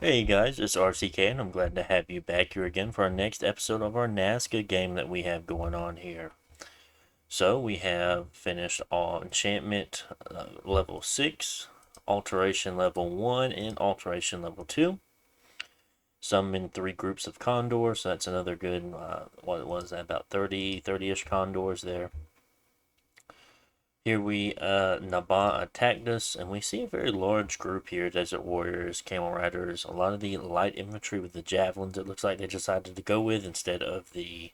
Hey guys, it's RCK and I'm glad to have you back here again for our next episode of our Nazca game that we have going on here. So we have finished all enchantment level 6, alteration level 1, and alteration level 2. Some in 3 groups of condors, so that's another good, what was that, about 30-ish condors there. Here Naba attacked us, and we see a very large group here, Desert Warriors, Camel Riders, a lot of the light infantry with the javelins it looks like they decided to go with instead of the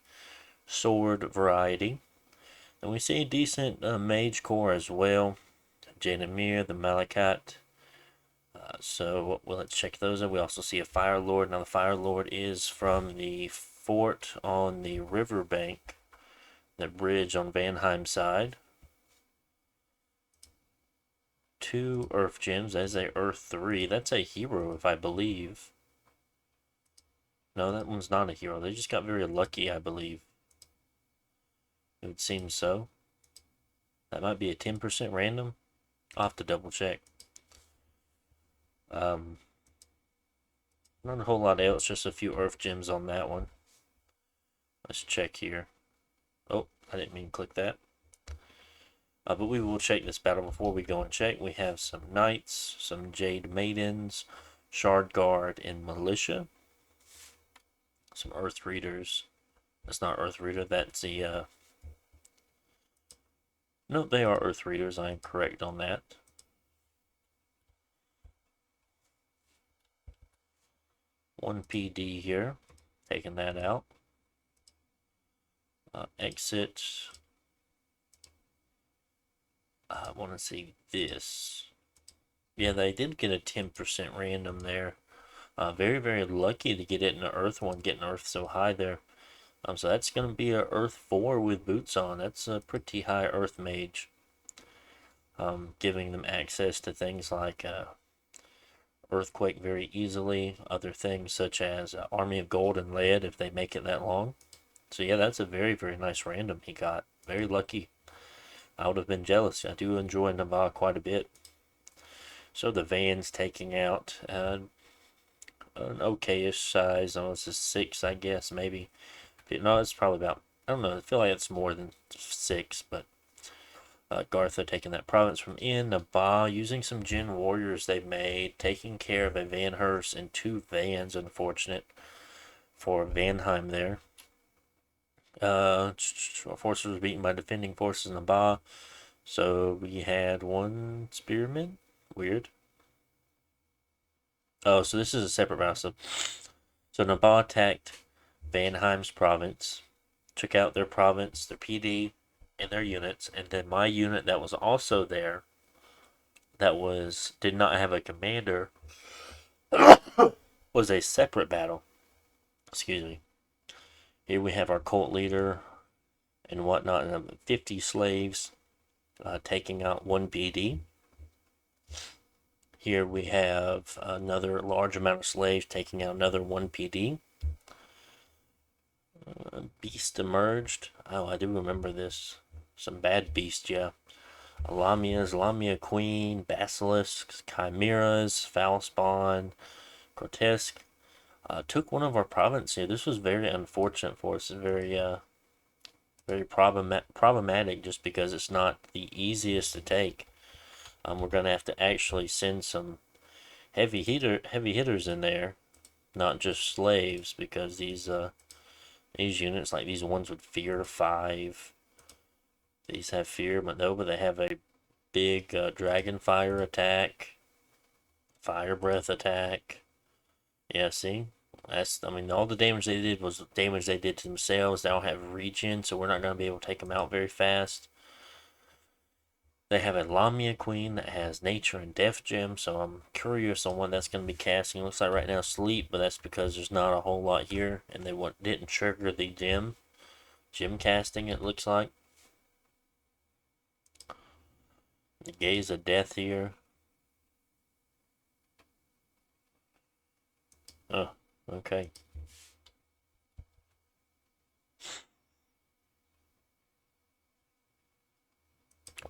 sword variety. And we see a decent mage corps as well, Janimir, the Malakat. Let's check those out. We also see a Fire Lord. Now the Fire Lord is from the fort on the riverbank, the bridge on Vanheim side. 2 Earth Gems. That is a Earth 3. That's a hero, if I believe. No, that one's not a hero. They just got very lucky, I believe. It would seem so. That might be a 10% random. I'll have to double check. Um, Not a whole lot else, just a few Earth Gems on that one. Let's check here. Oh, I didn't mean to click that. But we will check this battle before we go and check. We have some Knights, some Jade Maidens, Shard Guard, and Militia. Some Earth Readers. That's not Earth Reader, that's the, no, they are Earth Readers, I am correct on that. One PD here, taking that out. Exit. I want to see this. Yeah, they did get a 10% random there. Very, very lucky to get it in the Earth one, getting Earth so high there. So that's going to be a Earth 4 with boots on. That's a pretty high Earth mage. Giving them access to things like Earthquake very easily. Other things such as Army of Gold and Lead if they make it that long. So yeah, that's a very, very nice random he got. Very lucky. I would have been jealous. I do enjoy Navarre quite a bit. So the van's taking out an okayish size. Oh, it's a 6, I guess, maybe. No, it's probably about, I don't know, I feel like it's more than 6, but Gartha taking that province from in. Naba using some Jin warriors they've made, taking care of a Van Hurst and 2 vans, unfortunate for Vanheim there. Forces were beaten by defending forces in Naba. So we had 1 spearman. Weird. Oh, so this is a separate battle. So Naba attacked Vanheim's province, took out their province, their PD, and their units, and then my unit that was also there, did not have a commander, was a separate battle. Excuse me. Here we have our cult leader and whatnot, and 50 slaves taking out 1 PD. Here we have another large amount of slaves taking out another 1 PD. Beast emerged. Oh, I do remember this. Some bad beasts, yeah. Lamia Queen, Basilisks, Chimeras, Foul Spawn, Grotesque. Took one of our provinces here. This was very unfortunate for us. Very problematic just because it's not the easiest to take. We're going to have to actually send some heavy hitters in there, not just slaves, because these units, like these ones with Fear 5, these have Fear, but no, but they have a big Dragon Fire attack, Fire Breath attack. Yeah, see? I mean, all the damage they did was damage they did to themselves. They don't have regen, so we're not going to be able to take them out very fast. They have a Lamia Queen that has Nature and Death Gem, so I'm curious on what that's going to be casting. It looks like right now Sleep, but that's because there's not a whole lot here, and they didn't trigger the gem casting, it looks like. The Gaze of Death here. Oh, okay.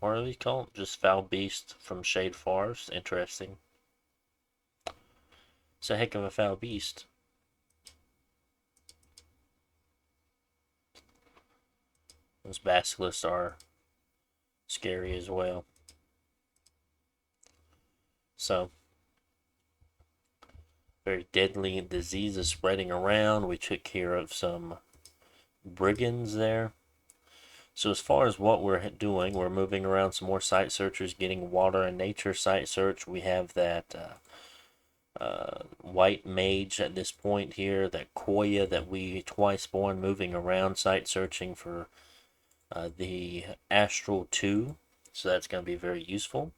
What are these called? Just Foul Beast from Shade Forest. Interesting. It's a heck of a foul beast. Those basilisks are scary as well. So, very deadly diseases spreading around. We took care of some brigands there. So as far as what we're doing, we're moving around some more site searchers, getting water and nature site search. We have that white mage at this point here, that Koya that we twice born, moving around site searching for the Astral 2. So that's going to be very useful.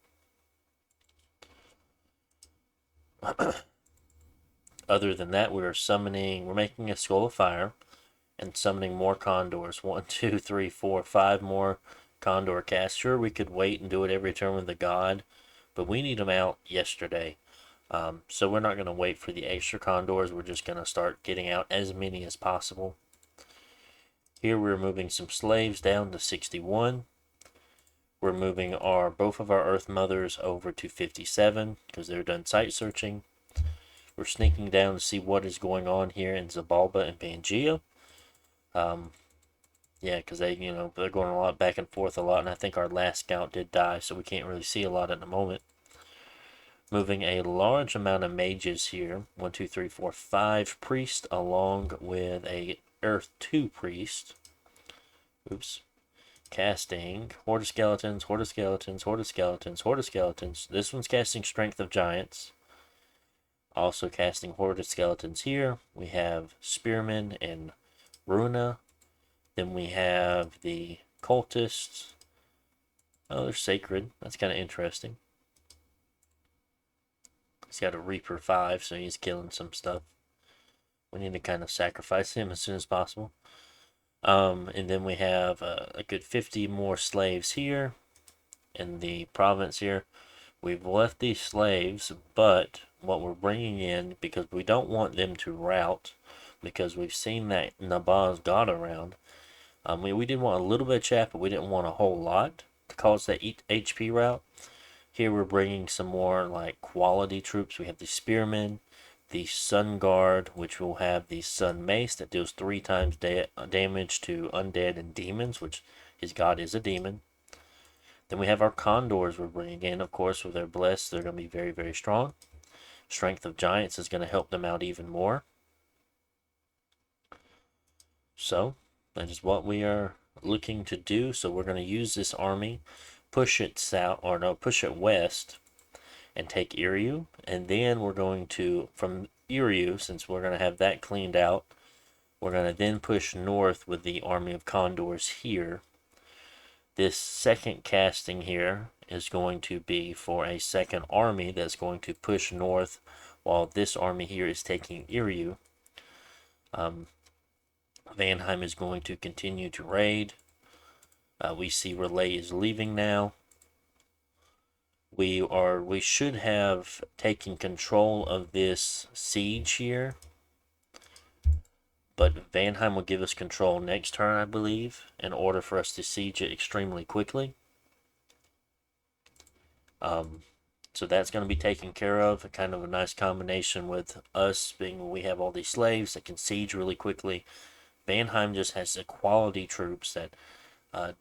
Other than that, we're making a Skull of Fire and summoning more condors. 1, 2, 3, 4, 5 more condor casts. Sure, we could wait and do it every turn with the god, but we need them out yesterday. So we're not going to wait for the extra condors. We're just going to start getting out as many as possible. Here we're moving some slaves down to 61. We're moving both of our Earth Mothers over to 57 because they're done site searching. We're sneaking down to see what is going on here in Zabalba and Pangea. Yeah, because they're going a lot back and forth a lot, and I think our last scout did die, so we can't really see a lot at the moment. Moving a large amount of mages here. 1, 2, 3, 4, 5 priests, along with a Earth 2 priest. Oops. Casting Horde of Skeletons, Horde of Skeletons, Horde of Skeletons, Horde of Skeletons. This one's casting Strength of Giants. Also casting Horde of Skeletons here. We have Spearmen and Runa. Then we have the Cultists. Oh, they're Sacred. That's kind of interesting. He's got a Reaper 5, so he's killing some stuff. We need to kind of sacrifice him as soon as possible. And then we have a good 50 more slaves here in the province here. We've left these slaves, but what we're bringing in, because we don't want them to rout, because we've seen that Nabaz got around. We did want a little bit of chaff, but we didn't want a whole lot to cause that HP route. Here we're bringing some more like quality troops. We have the Spearmen, the Sun Guard, which will have the Sun Mace that deals 3 times damage to undead and demons, which his god is a demon. Then we have our Condors we're bringing in, of course, with their blessed. They're going to be very, very strong. Strength of Giants is going to help them out even more. So, that is what we are looking to do. So we're going to use this army, push it west, and take Iriu. And then we're going to, from Iriu, since we're going to have that cleaned out, we're going to then push north with the army of Condors here. This second casting here is going to be for a second army that's going to push north while this army here is taking Iriu. Vanheim is going to continue to raid. We see Relay is leaving now. We should have taken control of this siege here, but Vanheim will give us control next turn, I believe, in order for us to siege it extremely quickly. So that's going to be taken care of. Kind of a nice combination with us we have all these slaves that can siege really quickly. Vanheim just has the quality troops that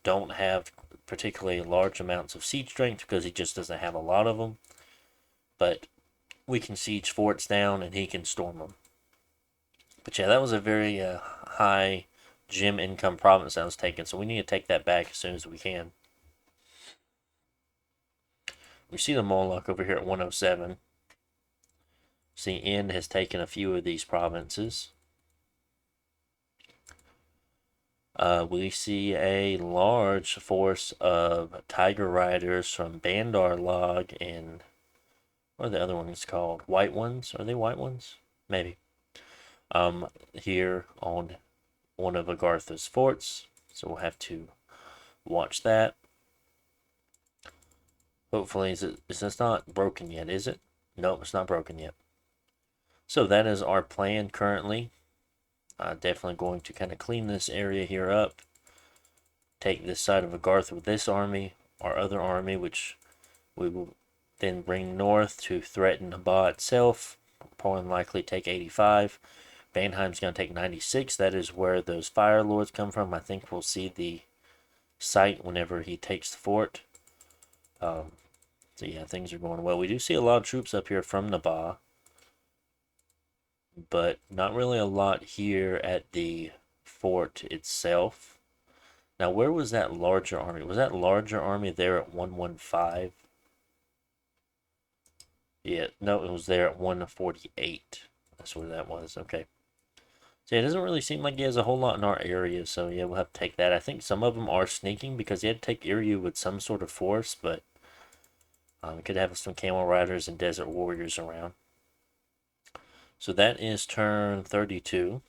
don't have particularly large amounts of siege strength because he just doesn't have a lot of them. But we can siege forts down and he can storm them. But yeah, that was a very high gem income province that was taken, so we need to take that back as soon as we can. We see the Moloch over here at 107. See, End has taken a few of these provinces. We see a large force of Tiger Riders from Bandar Log and what are the other ones called? White ones? Are they white ones? Maybe. Here on one of Agartha's forts, so we'll have to watch that. Hopefully, is this not broken yet, is it? No, it's not broken yet. So that is our plan currently. Definitely going to kind of clean this area here up. Take this side of Agartha with this army, our other army, which we will then bring north to threaten Nabaa itself. more than likely take 85. Vanheim's going to take 96. That is where those Fire Lords come from. I think we'll see the site whenever he takes the fort. So yeah, things are going well. We do see a lot of troops up here from Nabaa, but not really a lot here at the fort itself. Now, where was that larger army? Was that larger army there at 115? Yeah, no, it was there at 148. That's where that was. Okay. So yeah, it doesn't really seem like he has a whole lot in our area, so yeah, we'll have to take that. I think some of them are sneaking because he had to take area with some sort of force, but we could have some camel riders and desert warriors around. So that is turn 32.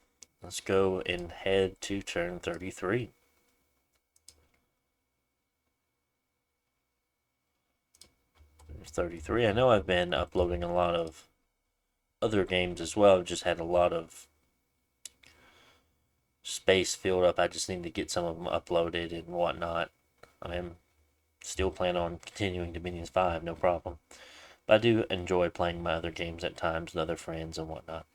Let's go and head to turn 33. There's 33. I know I've been uploading a lot of other games as well. I've just had a lot of space filled up. I just need to get some of them uploaded and whatnot. I am still planning on continuing Dominions 5, no problem. But I do enjoy playing my other games at times with other friends and whatnot.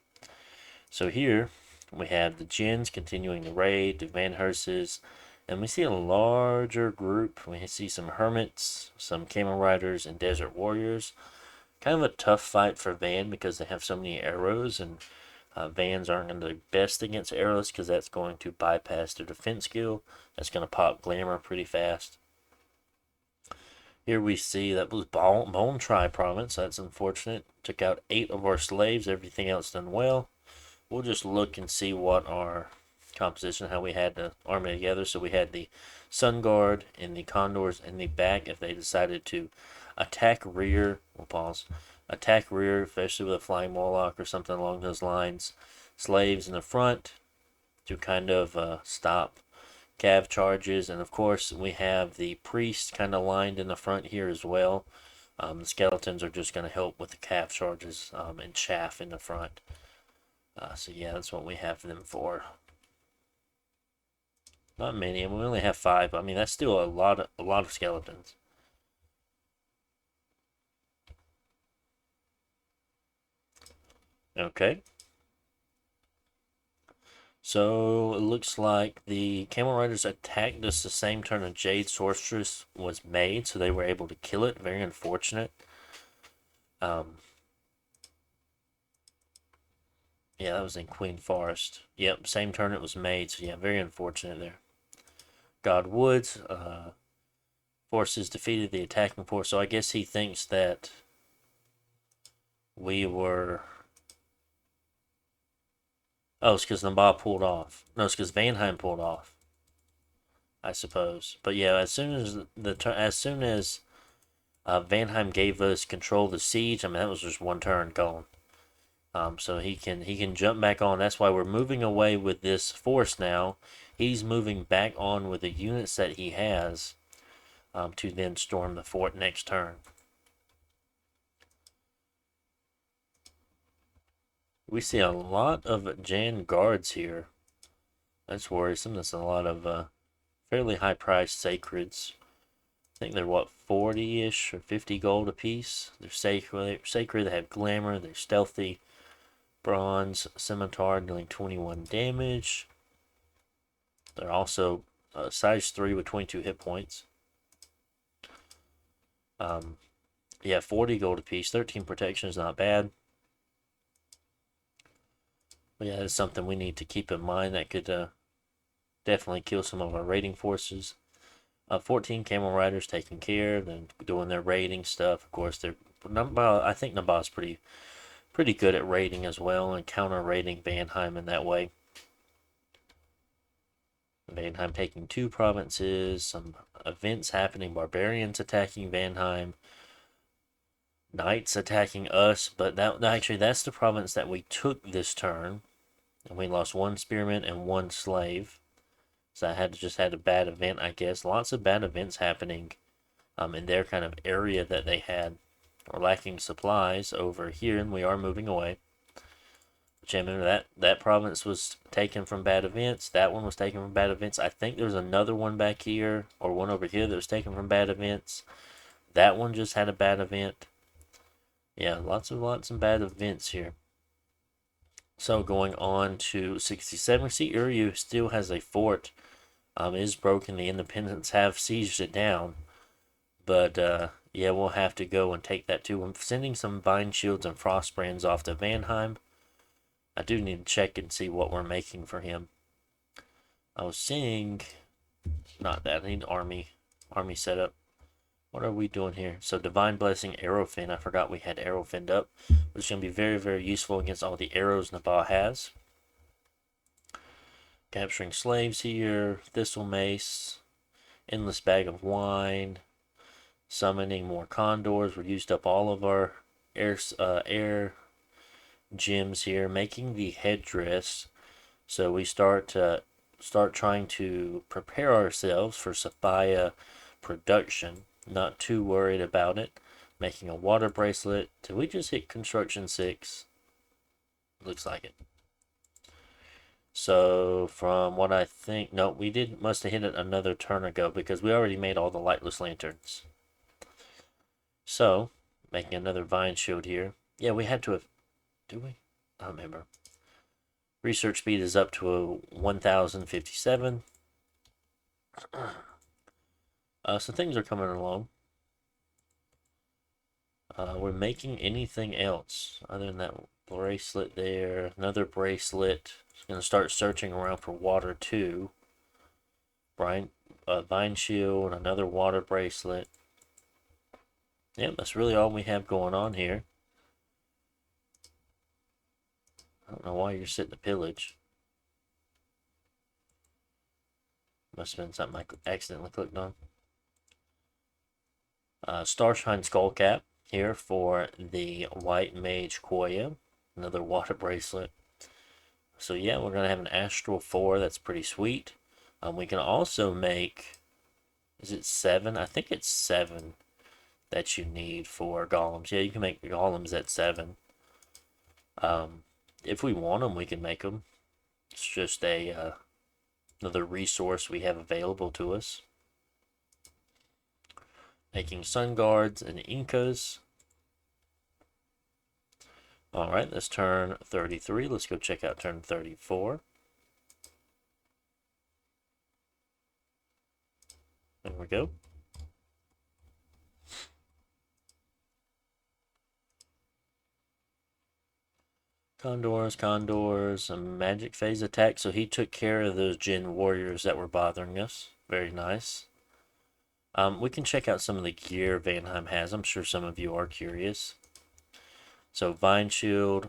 So here we have the Gens continuing the raid, the Van Herses, and we see a larger group. We see some Hermits, some Camel Riders, and Desert Warriors. Kind of a tough fight for Van because they have so many arrows, and Vans aren't going to be best against arrows because that's going to bypass their defense skill. That's going to pop Glamour pretty fast. Here we see that was Bone Tri province. That's unfortunate. Took out 8 of our slaves. Everything else done well. We'll just look and see what our composition, how we had the army together. So we had the Sun Guard and the Condors in the back. If they decided to attack rear, we'll pause. Attack rear, especially with a flying Warlock or something along those lines. Slaves in the front to kind of stop cav charges, and of course we have the priest kind of lined in the front here as well. The skeletons are just going to help with the cav charges and chaff in the front. So yeah, that's what we have them for. Not many, and we only have 5. I mean, that's still a lot of skeletons. Okay. So it looks like the Camel Riders attacked us the same turn a Jade Sorceress was made, so they were able to kill it. Very unfortunate. Yeah, that was in Queen Forest. Yep, same turn it was made, so yeah, very unfortunate there. God Woods forces defeated the attacking force, so I guess he thinks that we were... Oh, it's because Nabaa pulled off. No, it's because Vanheim pulled off, I suppose. But yeah, as soon as Vanheim gave us control of the siege, I mean that was just one turn gone. So he can jump back on. That's why we're moving away with this force now. He's moving back on with the units that he has to then storm the fort next turn. We see a lot of Jan guards here. That's worrisome. That's a lot of fairly high-priced sacreds. I think they're, what, 40-ish or 50 gold a piece? They're sacred, they have glamour, they're stealthy. Bronze scimitar dealing 21 damage. They're also size 3 with 22 hit points. Yeah, 40 gold a piece. 13 protection is not bad. But yeah, that's something we need to keep in mind. That could definitely kill some of our raiding forces. 14 Camel Riders taking care, then doing their raiding stuff. Of course, I think Nabaa's pretty good at raiding as well, and counter raiding Vanheim in that way. Vanheim taking 2 provinces, some events happening, barbarians attacking Vanheim, knights attacking us, but actually that's the province that we took this turn, and we lost 1 spearman and 1 slave. So I just had a bad event, I guess. Lots of bad events happening in their kind of area that they had. We're lacking supplies over here, and we are moving away. Which I remember that province was taken from bad events. That one was taken from bad events. I think there's another one back here, or one over here that was taken from bad events. That one just had a bad event. Yeah, lots of bad events here. So going on to 67, we see Uryu still has a fort. It is broken. The Independents have sieged it down. But yeah, we'll have to go and take that too. I'm sending some Vine Shields and Frost Brands off to Vanheim. I do need to check and see what we're making for him. I was seeing, not that, I need army setup. What are we doing here? So Divine Blessing, Arrowfin. I forgot we had Arrowfinned up. But it's going to be very, very useful against all the arrows Nabal has. Capturing slaves here. Thistle Mace. Endless Bag of Wine. Summoning more condors. We used up all of our air gems here. Making the headdress. So we start trying to prepare ourselves for Sophia production. Not too worried about it. Making a water bracelet. Did we just hit construction 6? Looks like it. So from what I think, no, we must have hit it another turn ago because we already made all the lightless lanterns. So making another vine shield here. Yeah, we had to have. Do we? I don't remember. Research speed is up to a 1057. So things are coming along. We're making anything else other than that bracelet there. Another bracelet. Just gonna start searching around for water too. Vine shield, another water bracelet. Yep, that's really all we have going on here. I don't know why you're sitting to pillage. Must have been something I accidentally clicked on. Starshine Skullcap here for the White Mage Koya. Another water bracelet. So yeah, we're going to have an Astral 4. That's pretty sweet. We can also make... Is it 7? I think it's 7 that you need for golems. Yeah, you can make golems at 7. If we want them, we can make them. It's just another resource we have available to us. Making Sun Guards and Incas. Alright, that's turn 33. Let's go check out turn 34. There we go. Condors, a magic phase attack. So he took care of those Jinn warriors that were bothering us. Very nice. We can check out some of the gear Vanheim has. I'm sure some of you are curious. So Vine Shield,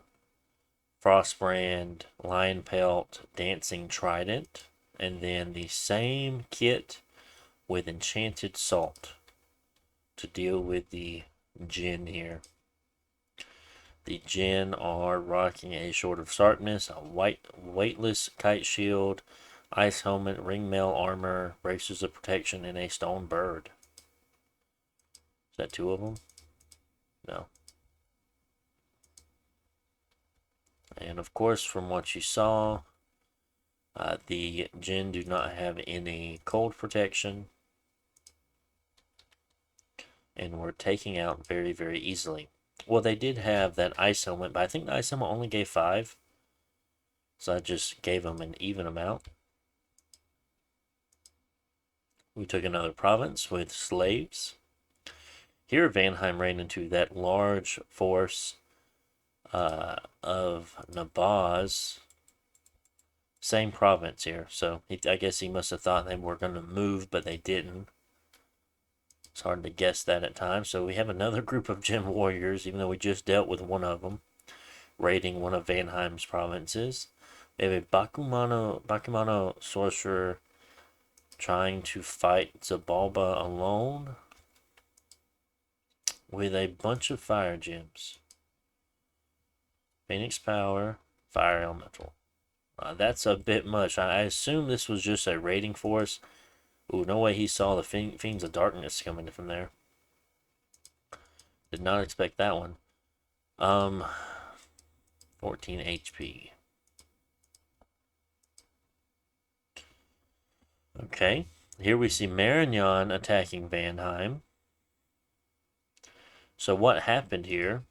Frostbrand, Lion Pelt, Dancing Trident, and then the same kit with Enchanted Salt to deal with the Jinn here. The Jinn are rocking a Sword of Sharpness, a weightless kite shield, ice helmet, ringmail armor, braces of protection, and a stone bird. Is that 2 of them? No. And of course, from what you saw, the Jinn do not have any cold protection. And we're taking out very, very easily. Well, they did have that ice helmet, but I think the ice helmet only gave 5. So I just gave them an even amount. We took another province with slaves. Here Vanheim ran into that large force of Nabaz. Same province here. So I guess he must have thought they were going to move, but they didn't. It's hard to guess that at times. So we have another group of Jinn warriors, even though we just dealt with one of them, raiding one of Vanheim's provinces. We have a Bakumano sorcerer trying to fight Zabalba alone with a bunch of fire gems. Phoenix Power, Fire Elemental. That's a bit much. I assume this was just a raiding force. Ooh, no way he saw the Fiends of Darkness coming from there. Did not expect that one. 14 HP. Okay. Here we see Marignon attacking Vanheim. So what happened here?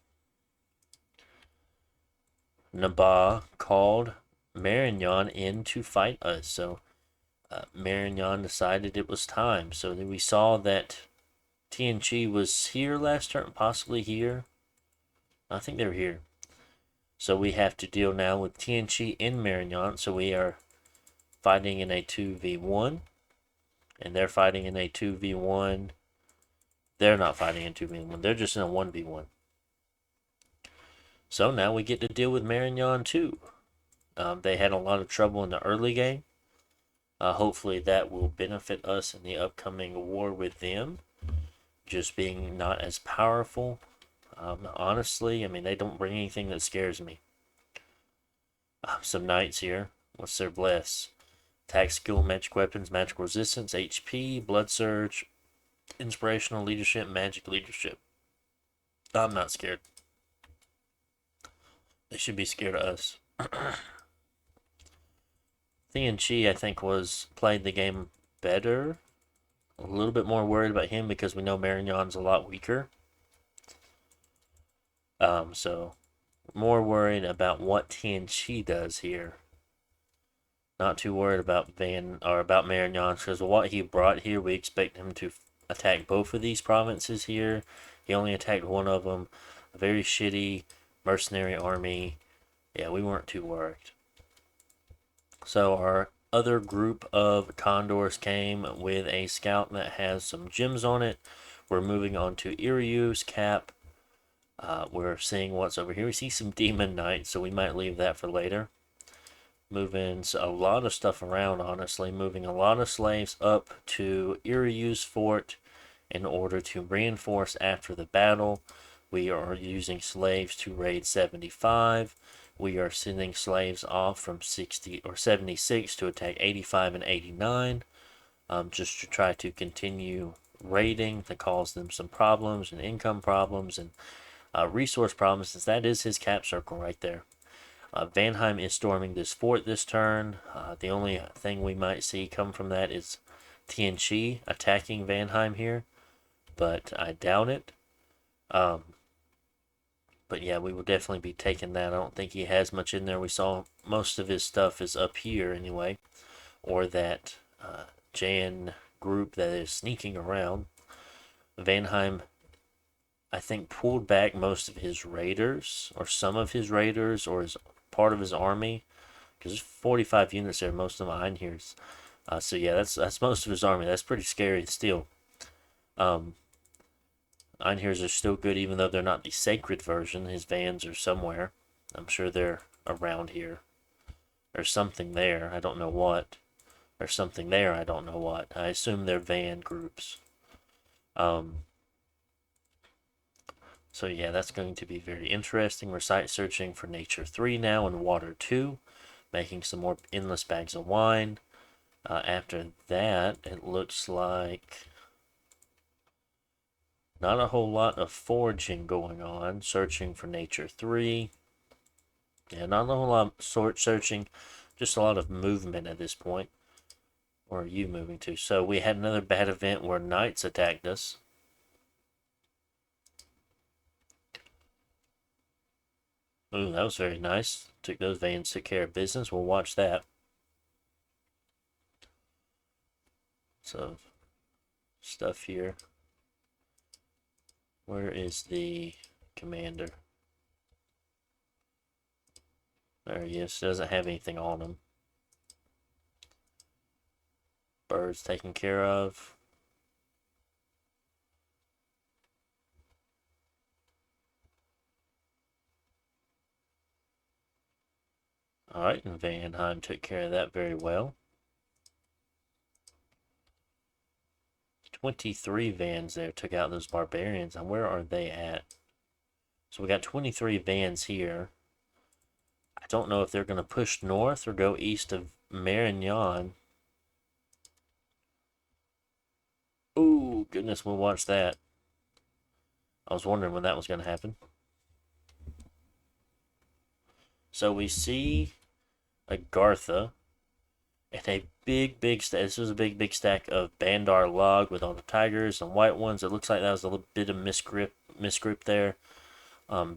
Naba called Marignon in to fight us. So Marignon decided it was time. So then we saw that TNG was here last turn, possibly here. I think they were here. So we have to deal now with TNG in Marignon. So we are fighting in a 2v1. And they're fighting in a 2v1. They're not fighting in 2v1. They're just in a 1v1. So now we get to deal with Marignon too. They had a lot of trouble in the early game. Hopefully that will benefit us in the upcoming war with them. Just being not as powerful. Honestly, I mean, they don't bring anything that scares me. Some knights here. What's their bless? Attack skill, magic weapons, magic resistance, HP, blood surge, inspirational leadership, magic leadership. I'm not scared. They should be scared of us. TNG, I think, played the game better. A little bit more worried about him because we know Marignon's a lot weaker. So more worried about what TNG does here. Not too worried about about Marignon because what he brought here, we expect him to attack both of these provinces here. He only attacked one of them. A very shitty mercenary army. Yeah, we weren't too worried. So our other group of condors came with a scout that has some gems on it. We're moving on to Iriu's cap. We're seeing what's over here. We see some demon knights, so we might leave that for later. Moving a lot of stuff around, honestly. Moving a lot of slaves up to Iriu's fort in order to reinforce after the battle. We are using slaves to raid 75. We are sending slaves off from 60 or 76 to attack 85 and 89. Just to try to continue raiding to cause them some problems and income problems and resource problems, since that is his cap circle right there. Vanheim is storming this fort this turn. The only thing we might see come from that is TNG attacking Vanheim here, but I doubt it. But yeah, we will definitely be taking that. I don't think he has much in there. We saw most of his stuff is up here anyway, or that Jan group that is sneaking around. Vanheim, I think, pulled back most of his raiders, or some of his raiders, or his part of his army, because there's 45 units there, most of them Einher's. So yeah, that's most of his army. That's pretty scary still. Einher's are still good, even though they're not the sacred version. His vans are somewhere. I'm sure they're around here. There's something there. I don't know what. There's something there. I don't know what. I assume they're van groups. So yeah, that's going to be very interesting. We're site searching for Nature 3 now and Water 2. Making some more endless bags of wine. After that, it looks like not a whole lot of foraging going on. Searching for Nature 3. Yeah, not a whole lot of searching. Just a lot of movement at this point. Where are you moving to? So we had another bad event where knights attacked us. Ooh, that was very nice. Took those vans, took care of business. We'll watch that. So, stuff here. Where is the commander? There he is. Doesn't have anything on him. Birds taken care of. Alright, and Vanheim took care of that very well. 23 vans there took out those barbarians. And where are they at? So we got 23 vans here. I don't know if they're going to push north or go east of Marignon. Oh, goodness, we'll watch that. I was wondering when that was going to happen. So we see Agartha and a big stack. This is a big stack of Bandar log with all the tigers and white ones. It looks like that was a little bit of misgrip there.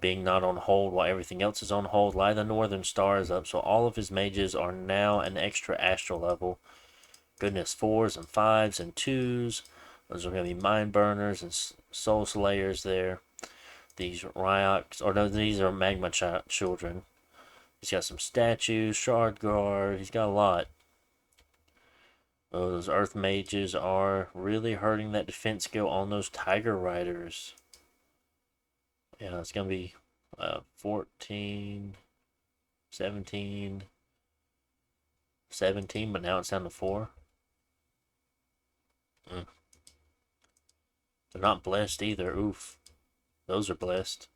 being not on hold while everything else is on hold. Light of the Northern Star is up, so all of his mages are now an extra astral level. Goodness, 4s and 5s and 2s. Those are going to be Mind Burners and Soul Slayers there. These Ryoks, or no, these are Magma Children. He's got some statues, Shard Guard, he's got a lot. Oh, those Earth Mages are really hurting that defense skill on those Tiger Riders. Yeah, it's going to be 14, 17, 17, but now it's down to 4. They're not blessed either. Oof. Those are blessed.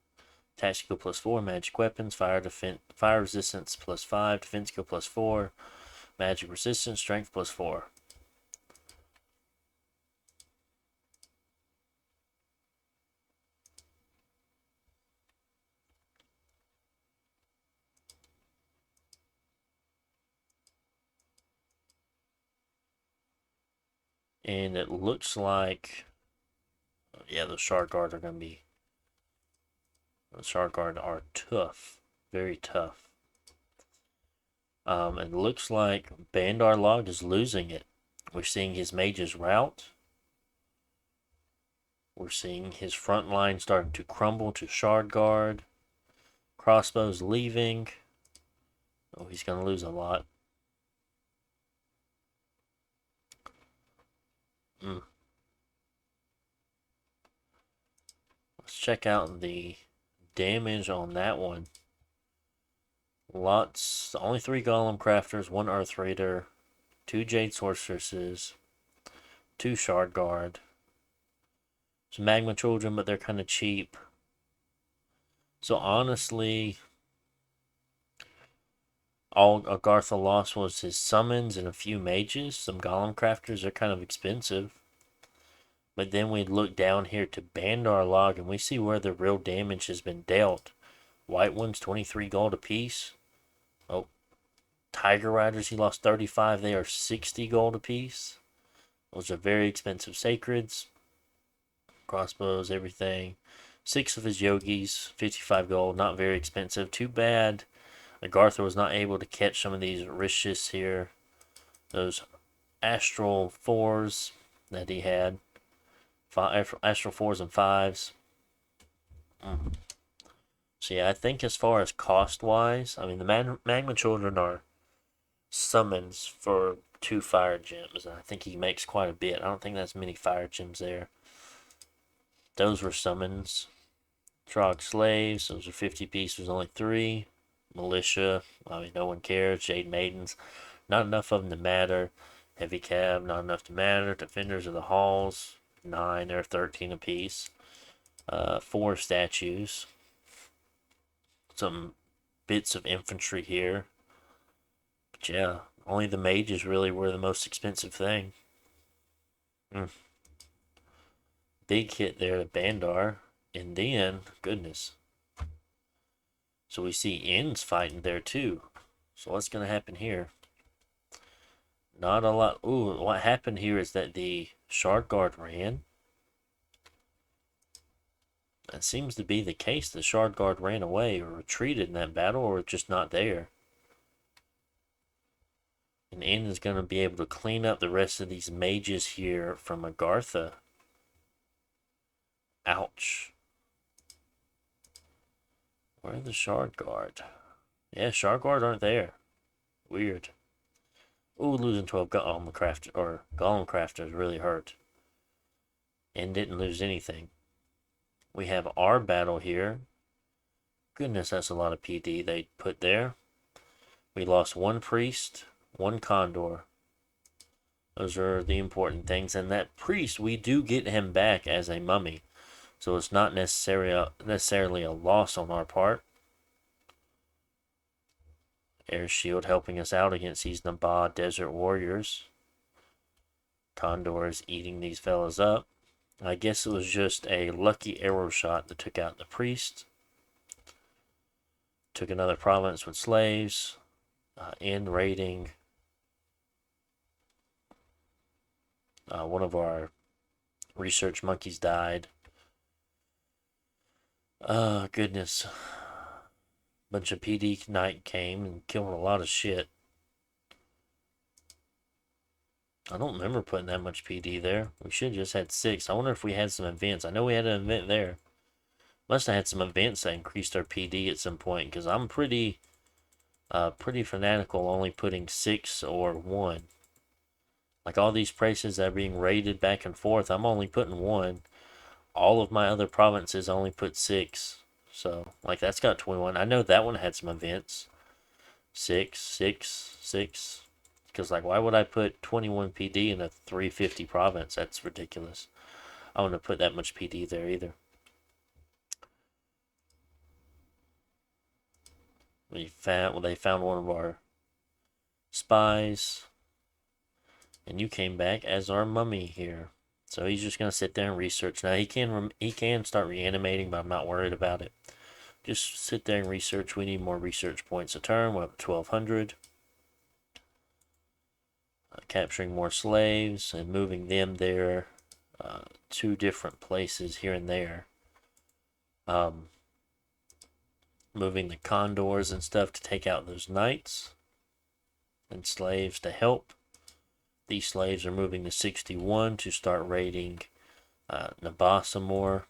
Attack skill +4, magic weapons, fire resistance +5, defense skill +4, magic resistance, strength +4. And it looks like, yeah, the Shard Guard are going to be, the Shard Guard are tough, very tough. It looks like Bandar Log is losing it. We're seeing his mages rout. We're seeing his front line starting to crumble to Shard Guard. Crossbows leaving. Oh, he's going to lose a lot. Let's check out the damage on that one. Lots, only 3 Golem Crafters, 1 Earth Raider, 2 Jade Sorceresses, 2 Shard Guard, some Magma Children, but they're kind of cheap. So honestly, all Agartha lost was his summons and a few mages. Some Golem Crafters are kind of expensive. But then we look down here to Bandar Log and we see where the real damage has been dealt. White ones, 23 gold apiece. Oh, Tiger Riders, he lost 35. They are 60 gold apiece. Those are very expensive sacreds. Crossbows, everything. 6 of his yogis, 55 gold. Not very expensive. Too bad Agartha was not able to catch some of these Rishis here. Those Astral 4s that he had. Astral 4s and 5s. So yeah, I think as far as cost-wise, I mean, the Magma Children are summons for 2 fire gems. I think he makes quite a bit. I don't think that's many fire gems there. Those were summons. Trog Slaves, those are 50 pieces, only 3. Militia, I mean, no one cares. Jade Maidens, not enough of them to matter. Heavy Cab, not enough to matter. Defenders of the Halls, 9, they're 13 apiece. 4 statues. Some bits of infantry here. But yeah, only the mages really were the most expensive thing. Big hit there to Bandar. And then, goodness. So we see Ends fighting there too. So what's going to happen here? Not a lot. Ooh, what happened here is that the Shard Guard ran. That seems to be the case. The Shard Guard ran away or retreated in that battle or just not there. And End is going to be able to clean up the rest of these mages here from Agartha. Ouch. Where's the Shard Guard? Yeah, Shard Guard aren't there. Weird. Ooh, losing 12 Golem Crafters really hurt. And didn't lose anything. We have our battle here. Goodness, that's a lot of PD they put there. We lost 1 Priest, 1 Condor. Those are the important things. And that Priest, we do get him back as a mummy. So it's not necessarily a loss on our part. Air Shield helping us out against these Nabah Desert Warriors. Condor is eating these fellas up. I guess it was just a lucky arrow shot that took out the priest. Took another province with slaves. End raiding. One of our research monkeys died. Oh, goodness. Bunch of PD Knight came and killed a lot of shit. I don't remember putting that much PD there. We should have just had 6. I wonder if we had some events. I know we had an event there. Must have had some events that increased our PD at some point, because I'm pretty fanatical only putting 6 or 1. Like all these places that are being raided back and forth, I'm only putting 1. All of my other provinces only put 6. So, like, that's got 21. I know that one had some events. 6, 6, 6. Because, like, why would I put 21 PD in a 350 province? That's ridiculous. I wouldn't have put that much PD there either. They found one of our spies, and you came back as our mummy here. So he's just gonna sit there and research. Now he can start reanimating, but I'm not worried about it. Just sit there and research. We need more research points a turn. We're up to 1,200. Capturing more slaves and moving them there. 2 different places here and there. Moving the condors and stuff to take out those knights and slaves to help. These slaves are moving to 61 to start raiding Nabasa more.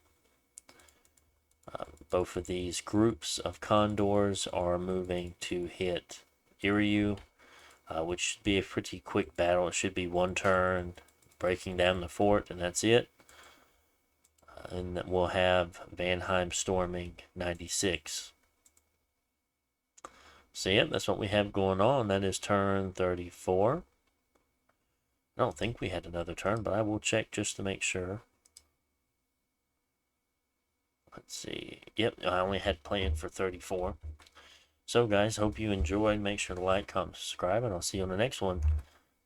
Both of these groups of condors are moving to hit Iryu, which should be a pretty quick battle. It should be 1 turn, breaking down the fort, and that's it. And we'll have Vanheim storming 96. So, yep, that's what we have going on. That is turn 34. I don't think we had another turn, but I will check just to make sure. Let's see. Yep, I only had planned for 34. So, guys, hope you enjoyed. Make sure to like, comment, subscribe, and I'll see you on the next one.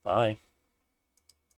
Bye.